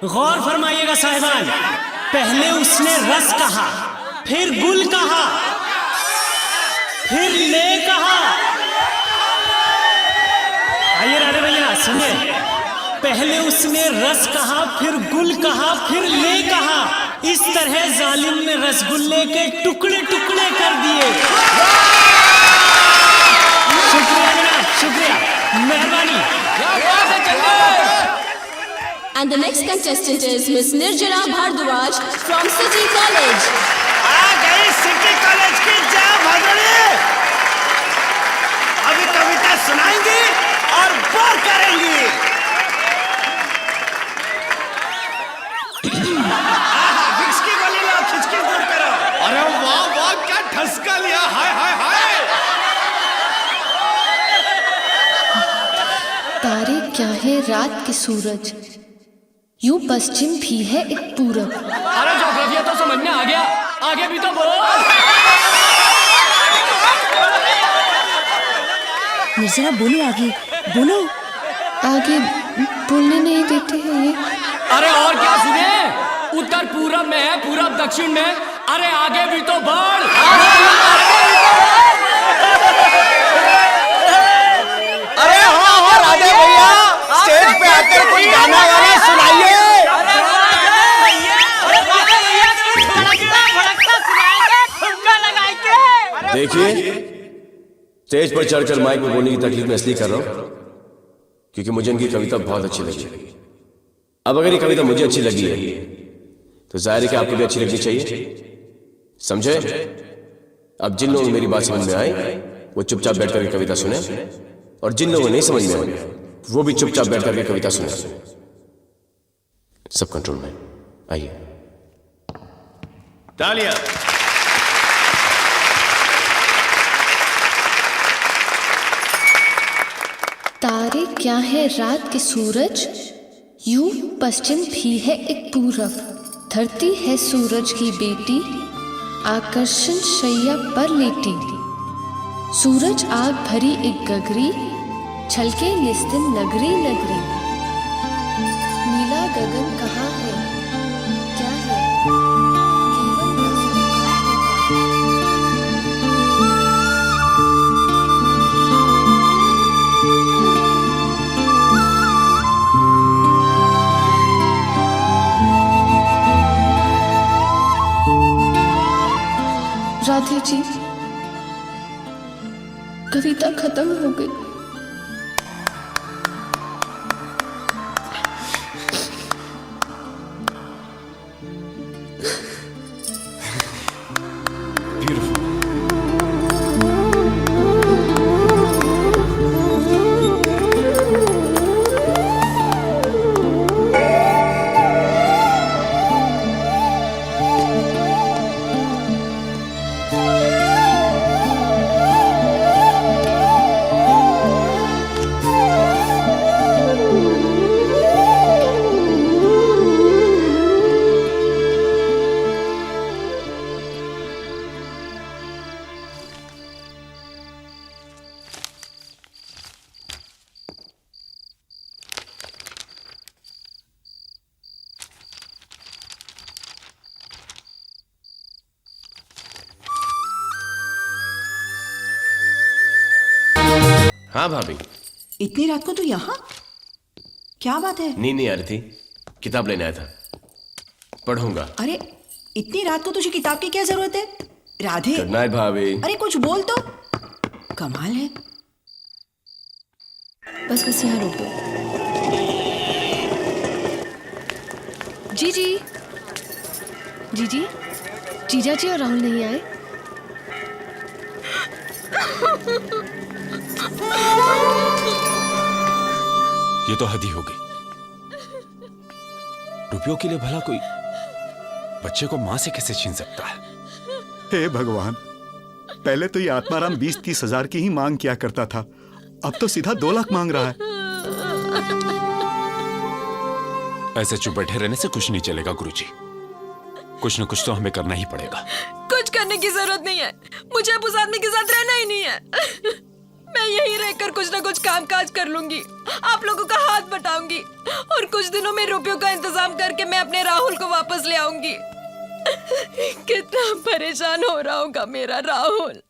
गौर फरमाइएगा साहिबान, पहले उसने रस कहा, फिर गुल कहा, फिर ले कहा। आइए राधे भैया सुनिए, पहले उसने रस कहा, फिर गुल कहा, फिर ले कहा। इस तरह जालिम ने रसगुल्ले के टुकड़े टुकड़े कर दिए। शुक्रिया जनाब, शुक्रिया, मेहरबानी। And the next contestant is Miss Nirjala Bhardwaj from City College. आ गई सिटी कॉलेज की जय भदोड़ी। अभी कविता सुनाएंगी और वो करेंगी। विक्स की गोली लो, खिचकी दूर करो। अरे वाह वाह, क्या ठसका लिया, हाय हाय हाय। तारे क्या है रात के सूरज, यूं पश्चिम भी है एक पूरब। अरे जोग्राफिया तो समझ में आ गया, आगे भी तो बोलो। निर्जरा बोलो, आगे बोलो। आगे बोलने नहीं देते हैं ये। अरे और क्या सुने, उत्तर पूरब में है, पूरब दक्षिण में। अरे आगे भी तो बढ़। अरे हाँ राधे भैया, स्टेज पे आकर कुछ गाना वाना सुनाइए। देखिए, स्टेज पर चढ़कर माइक में बोलने की तकलीफ मैं इसलिए कर रहा हूं क्योंकि मुझे इनकी कविता बहुत अच्छी लगी। अब अगर ये कविता मुझे अच्छी लगी है तो जाहिर है कि आपको भी अच्छी लगनी चाहिए, समझे? अब जिन लोगों को मेरी बात समझ में आए वो चुपचाप बैठ करके कविता सुने, और जिन लोगों को नहीं समझ में आए वो भी चुपचाप बैठ करके कविता सुने। सब कंट्रोल में। आइए, तालियां। तारे क्या है रात के सूरज, यूं पश्चिम भी है एक पूरब। धरती है सूरज की बेटी, आकर्षण शैया पर लेटी। सूरज आग भरी एक गगरी, छलके निस्तिन नगरी नगरी। नीला गगन कहाँ है, क्या है, केवल राधे जी, कविता खत्म हो गई। हाँ भाभी। इतनी रात को तू यहाँ? क्या बात है? नींद नहीं आ रही थी, किताब लेने आया था, पढ़ूंगा। अरे इतनी रात को तुझे किताब की क्या जरूरत है? राधे। गुड नाइट भाभी। अरे कुछ बोल तो। कमाल है। बस बस यहाँ रोक दो। जी जी जी जी, जीजा जी और राहुल नहीं आए? ये तो हद ही हो गई। रुपयों के लिए भला कोई बच्चे को मां से कैसे छीन सकता है? हे भगवान, पहले तो ये आत्माराम 20-30 हजार की ही मांग किया करता था, अब तो सीधा 2 लाख मांग रहा है। ऐसे चुप बैठे रहने से कुछ नहीं चलेगा गुरुजी, कुछ न कुछ तो हमें करना ही पड़ेगा। कुछ करने की जरूरत नहीं है, मुझे अब उस आदमी के साथ रहना ही नहीं है। मैं यहीं रहकर कुछ ना कुछ काम काज कर लूंगी, आप लोगों का हाथ बटाऊंगी और कुछ दिनों में रुपयों का इंतजाम करके अपने राहुल को वापस ले आऊंगी। कितना परेशान हो रहा होगा मेरा राहुल।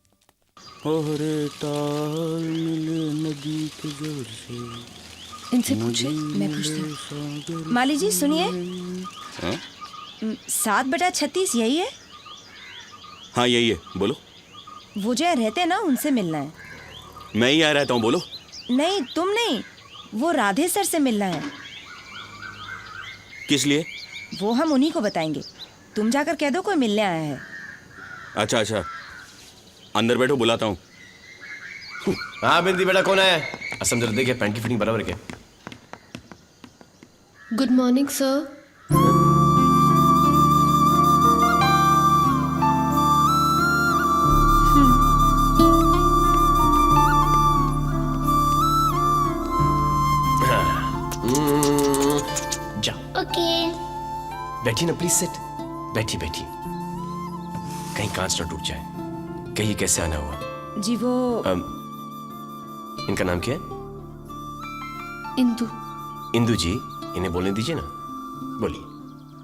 इनसे पूछे। मैं पूछती हूँ। माली जी सुनिए, 7/36 यही है? हाँ यही है, बोलो। वो जो रहते हैं ना, उनसे मिलना है। मैं ही आ रहता हूँ, बोलो। नहीं तुम नहीं, वो राधे सर से मिलना है। किस लिए? वो हम उन्हीं को बताएंगे, तुम जाकर कह दो कोई मिलने आया है। अच्छा अच्छा, अंदर बैठो, बुलाता हूँ। हाँ बिंदी बेटा, कौन आया है? असम जरा देखिए, पैंट की फिटिंग बराबर है क्या? Good morning sir. जाओ। बैठिए ना प्लीज, सिट। बैठिए बैठिए, कहीं कांच ना टूट जाए। कहीं कैसे आना हुआ? जी वो इनका नाम क्या है? इंदु। इंदु जी, इन्हें बोलने दीजिए ना। बोलिए।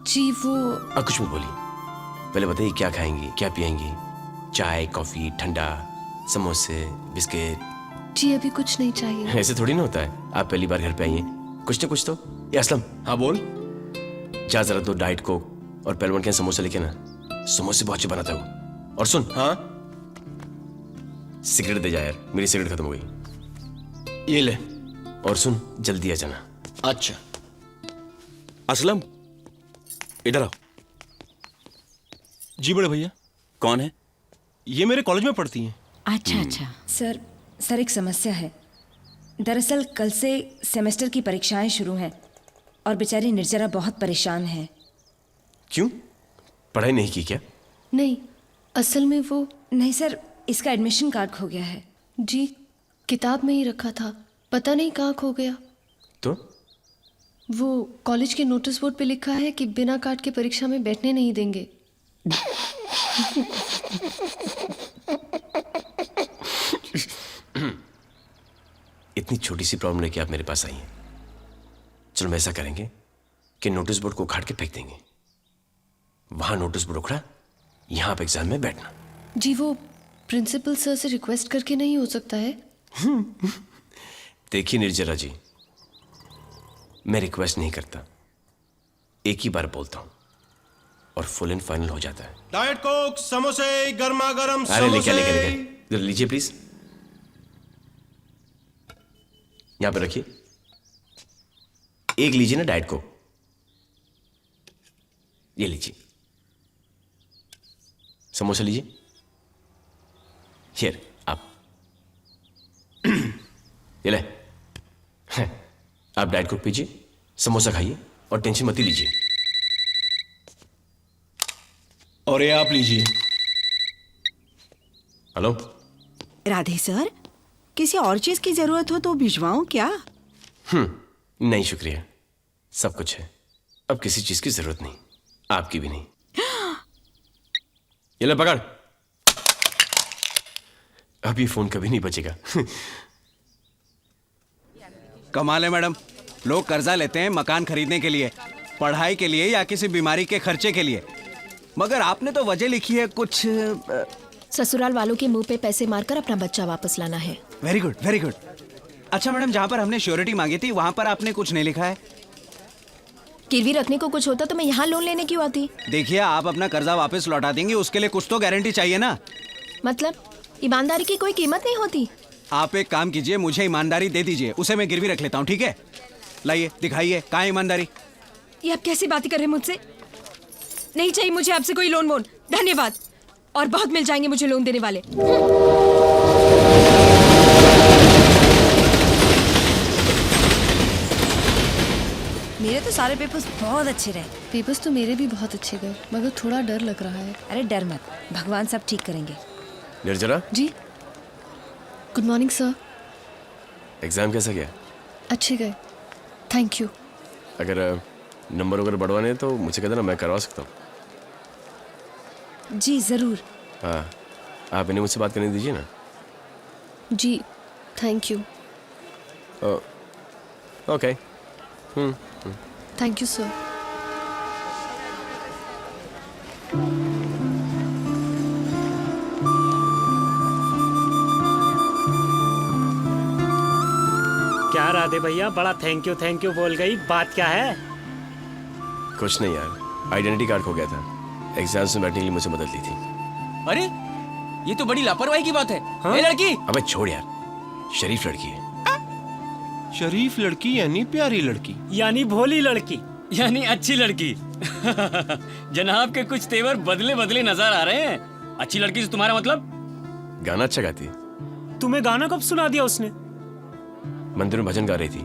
जी वो कुछ भी बोलिए। पहले बताइए क्या खाएंगी, क्या पिएंगी? चाय, कॉफी, ठंडा, समोसे, बिस्किट? जी अभी कुछ नहीं चाहिए। ऐसे थोड़ी ना होता है, आप पहली बार घर पे आइए, कुछ तो कुछ तो। ये असलम। हाँ बोल। जा जरा 2 डाइट कोक और पहलवान के समोसे लेके ना, समोसे बहुत अच्छे बनाता है वो। और सुन, हाँ सिगरेट दे जा यार, मेरी सिगरेट खत्म हो गई। ये ले। और सुन, जल्दी आ जाना। अच्छा असलम, इधर आओ। जी बड़े भैया। कौन है? ये मेरे कॉलेज में पढ़ती हैं। अच्छा अच्छा। सर एक समस्या है। दरअसल कल से सेमेस्टर की परीक्षाएं शुरू हैं और बेचारी निर्जरा बहुत परेशान है। क्यों, पढ़ाई नहीं की क्या? नहीं, असल में वो नहीं सर, इसका एडमिशन कार्ड खो गया है। जी किताब में ही रखा था, पता नहीं कहाँ खो गया। तो वो कॉलेज के नोटिस बोर्ड पे लिखा है कि बिना कार्ड के परीक्षा में बैठने नहीं देंगे। इतनी छोटी सी प्रॉब्लम लेके आप मेरे पास आई हैं। चलो हम ऐसा करेंगे कि नोटिस बोर्ड को उखाड़ के फेंक देंगे। वहां नोटिस बोर्ड उखड़ा, यहां आप एग्जाम में बैठना। जी वो प्रिंसिपल सर से रिक्वेस्ट करके नहीं हो सकता है? देखिए निर्जरा जी, मैं रिक्वेस्ट नहीं करता, एक ही बार बोलता हूं और फुल एंड फाइनल हो जाता है। डाइट कोक, समोसे, गर्मा गर्म अरे समोसे। लेके लीजिए प्लीज, यहां पे रखिए। एक लीजिए ना डाइट को, ये लीजिए। समोसा लीजिए, हियर आप। ये ले, आप डाइट कोक पीजिए, समोसा खाइए और टेंशन मत ही लीजिए। और ये आप लीजिए। हेलो राधे सर, किसी और चीज की जरूरत हो तो भिजवाऊं क्या? नहीं शुक्रिया, सब कुछ है, अब किसी चीज की जरूरत नहीं, आपकी भी नहीं। ये ले पकड़, अब ये फोन कभी नहीं बचेगा। कमाल है मैडम, लोग कर्जा लेते हैं मकान खरीदने के लिए, पढ़ाई के लिए या किसी बीमारी के खर्चे के लिए, मगर आपने तो वजह लिखी है कुछ। ससुराल वालों के मुंह पे पैसे मारकर अपना बच्चा वापस लाना है। Very good very good. अच्छा मैडम, जहाँ पर हमने श्योरिटी मांगी थी वहाँ पर आपने कुछ नहीं लिखा है। गिरवी रखने को कुछ होता तो मैं यहाँ लोन लेने क्यों आती? देखिए, आप अपना कर्जा वापस लौटा देंगे, उसके लिए कुछ तो गारंटी चाहिए ना। मतलब ईमानदारी की कोई कीमत नहीं होती? आप एक काम कीजिए, मुझे ईमानदारी दे दीजिए, उसे मैं गिरवी रख लेता हूँ, ठीक है? लाइए दिखाइए, कहाँ है ईमानदारी? ये आप कैसी बातें कर रहे हैं मुझसे? नहीं चाहिए मुझे आपसे कोई लोन वोन, धन्यवाद। और बहुत मिल जाएंगे मुझे लोन देने वाले। मेरे तो सारे पेपर्स बहुत अच्छे रहे। पेपर्स तो मेरे भी बहुत अच्छे गए, मगर थोड़ा डर लग रहा है। अरे डर मत, भगवान सब ठीक करेंगे। निर्जरा जी गुड मॉर्निंग सर। एग्जाम कैसा गया? अच्छे गए, थैंक यू। अगर नंबर वगैरह बढ़वाने हैं तो मुझे कहते ना, मैं करवा सकता हूँ। जी जरूर। हाँ, आप इन्हें मुझसे बात करने दीजिए ना। जी thank you. Okay. Thank you sir. क्या राधे भैया बड़ा थैंक यू बोल गई, बात क्या है? कुछ नहीं यार, आइडेंटिटी कार्ड खो गया था, एग्जाम्स में बैठने के लिए मुझे मदद ली थी। अरे ये तो बड़ी लापरवाही की बात है। हाँ? ए लड़की, अबे छोड़ यार, शरीफ लड़की है। शरीफ लड़की यानी प्यारी लड़की, यानी भोली लड़की, यानी अच्छी लड़की। जनाब के कुछ तेवर बदले बदले नजर आ रहे हैं। अच्छी लड़की से तुम्हारा मतलब? गाना अच्छा गाती है। तुम्हें गाना कब सुना दिया उसने? मंदिर में भजन गा रही थी।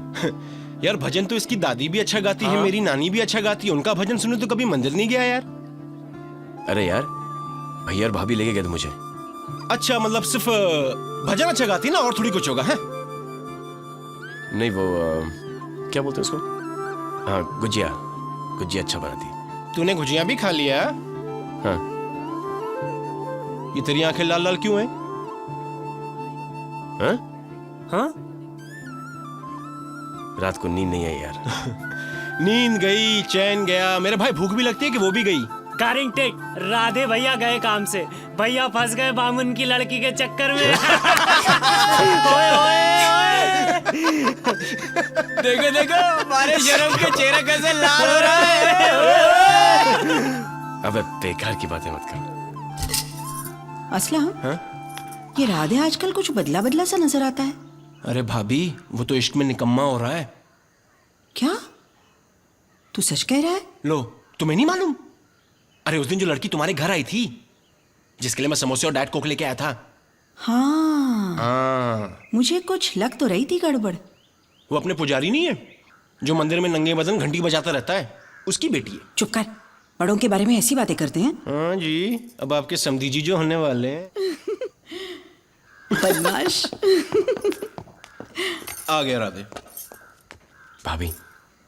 यार भजन तो इसकी दादी भी अच्छा गाती है, मेरी नानी भी अच्छा गाती है, उनका भजन सुने तो कभी मंदिर नहीं गया यार। अरे यार, भैया और भाभी लेके गए थे मुझे। अच्छा मतलब सिर्फ भजन अच्छा गाती है ना, और थोड़ी कुछ होगा है? नहीं वो क्या बोलते हैं उसको, हाँ गुजिया, गुजिया अच्छा बनाती। तूने गुजिया भी खा लिया? हाँ। ये तेरी आंखें लाल लाल क्यों हैं? हाँ? हाँ? रात को नींद नहीं आई यार। नींद गई, चैन गया, मेरे भाई भूख भी लगती है कि वो भी गई। कारिंग टेक, राधे भैया गए काम से, भैया फंस गए बामुन की लड़की के चक्कर में। ओए ओए ओए। देखो देखो हमारे शर्म के चेहरा कैसे लाल हो रहा है। अबे बेकार की बातें मत कर। असलम, हाँ? ये राधे आजकल कुछ बदला बदला सा नजर आता है। अरे भाभी, वो तो इश्क में निकम्मा हो रहा है। क्या तू सच कह रहा है? लो, तुम्हें नहीं मालूम? अरे उस दिन जो लड़की तुम्हारे घर आई थी, जिसके लिए मैं समोसे और डाइट कोक लेके आया था। हाँ, मुझे कुछ लग तो रही थी गड़बड़। वो अपने पुजारी नहीं है जो मंदिर में नंगे बदन घंटी बजाता रहता है, उसकी बेटी है। चुप कर, बड़ों के बारे में ऐसी बातें करते हैं। हाँ जी, अब आपके समधी जी जो होने वाले हैं। बदमाश। आ गया राधे। भाभी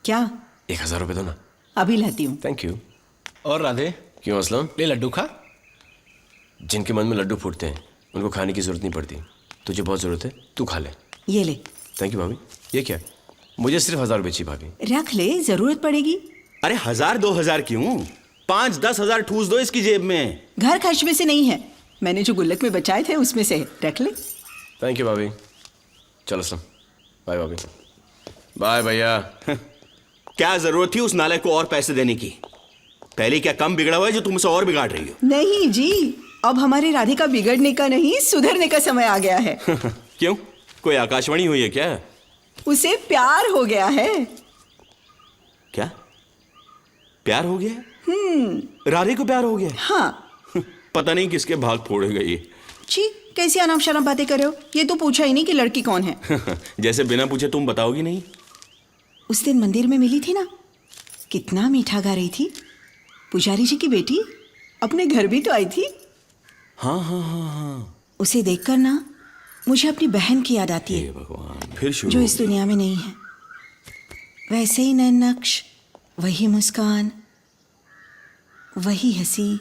क्या? 1000 रुपए दो ना। अभी लाती हूँ। Thank you. और राधे, क्यों असलम? ले लड्डू खा। जिनके मन में लड्डू फूटते हैं उनको खाने की जरूरत नहीं पड़ती। तुझे बहुत जरूरत है, तू खा ले। ये ले। थैंक यू भाभी। ये क्या? मुझे सिर्फ 1000 रुपए चाहिए भाभी। रख ले, जरूरत पड़ेगी। अरे 1000-2000 क्यों, 5-10 हजार ठूस दो इसकी जेब में। घर खर्च में से नहीं है, मैंने जो गुल्लक में बचाए थे उसमें से, रख ले। थैंक यू भाभी। चलो असलम, बाय भाभी। बाय भैया। क्या जरूरत थी उस नाले को और पैसे देने की? पहले क्या कम बिगड़ा हुआ है जो तुम उसे और बिगाड़ रही हो? नहीं जी, अब हमारे राधे का बिगड़ने का नहीं सुधरने का समय आ गया है। क्यों, कोई आकाशवाणी हुई है क्या? उसे प्यार हो गया है। क्या प्यार हो गया? राधे को प्यार हो गया? हाँ। पता नहीं किसके भाग फोड़ेगा ये। छी, कैसी अनाप शनाप बातें कर रहे हो? ये तो पूछा ही नहीं कि लड़की कौन है। जैसे बिना पूछे तुम बताओगी नहीं। उस दिन मंदिर में मिली थी ना, कितना मीठा गा रही थी। पुजारी जी की बेटी अपने घर भी तो आई थी। हाँ हाँ हाँ हाँ। उसे देखकर ना मुझे अपनी बहन की याद आती है। भगवान, फिर शुरू जो इस दुनिया में नहीं है। वैसे ही नैन नक्श, वही मुस्कान, वही हंसी,